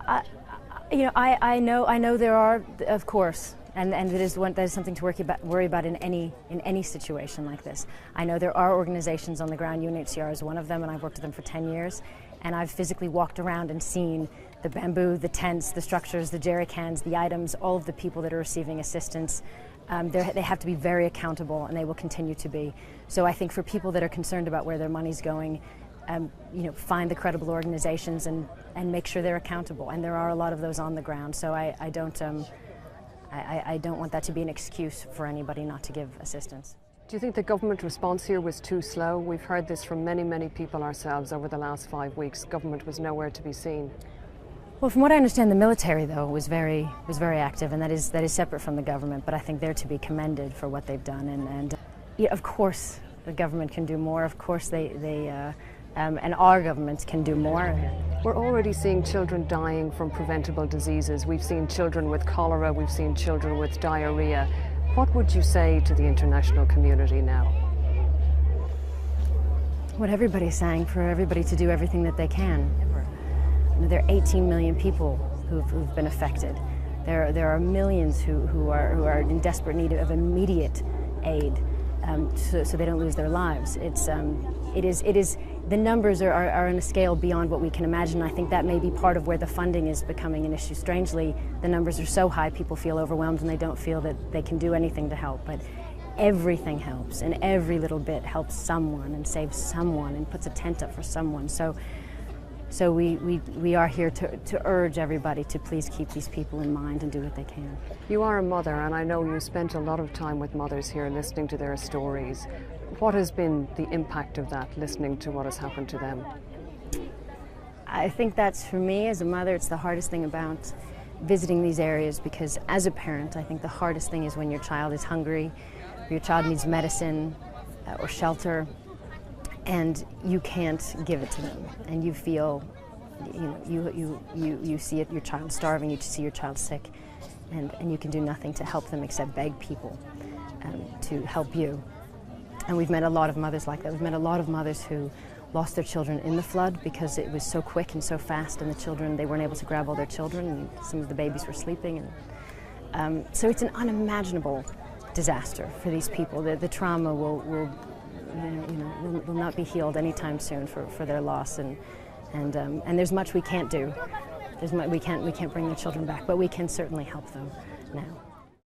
I know there are, of course, and that is something to worry about in any situation like this. I know there are organizations on the ground. UNHCR is one of them, and I've worked with them for 10 years, and I've physically walked around and seen the bamboo, the tents, the structures, the jerry cans, the items, all of the people that are receiving assistance. They have to be very accountable, and they will continue to be. So I think for people that are concerned about where their money's going, find the credible organizations and make sure they're accountable. And there are a lot of those on the ground. So I don't want that to be an excuse for anybody not to give assistance. Do you think the government response here was too slow? We've heard this from many people ourselves over the last 5 weeks. Government was nowhere to be seen. Well, from what I understand, the military, though, was very active, and that is separate from the government. But I think they're to be commended for what they've done. And of course, the government can do more. Of course, and our governments can do more. We're already seeing children dying from preventable diseases. We've seen children with cholera. We've seen children with diarrhea. What would you say to the international community now? What everybody's saying, for everybody to do everything that they can. There are 18 million people who've been affected. There are millions who are in desperate need of immediate aid, so they don't lose their lives. The numbers are on a scale beyond what we can imagine. I think that may be part of where the funding is becoming an issue. Strangely, the numbers are so high, people feel overwhelmed and they don't feel that they can do anything to help. But everything helps, and every little bit helps someone and saves someone and puts a tent up for someone. So we are here to urge everybody to please keep these people in mind and do what they can. You are a mother, and I know you spent a lot of time with mothers here listening to their stories. What has been the impact of that, listening to what has happened to them? I think that's, for me as a mother, it's the hardest thing about visiting these areas, because as a parent, I think the hardest thing is when your child is hungry, or your child needs medicine or shelter, and you can't give it to them, and you feel, you see your child starving, you see your child sick, and you can do nothing to help them except beg people to help you. And we've met a lot of mothers like that. We've met a lot of mothers who lost their children in the flood because it was so quick and so fast, and the children, they weren't able to grab all their children, and some of the babies were sleeping. And so it's an unimaginable disaster for these people. The trauma will not be healed anytime soon for their loss, and there's much we can't do. We can't bring the children back, but we can certainly help them now.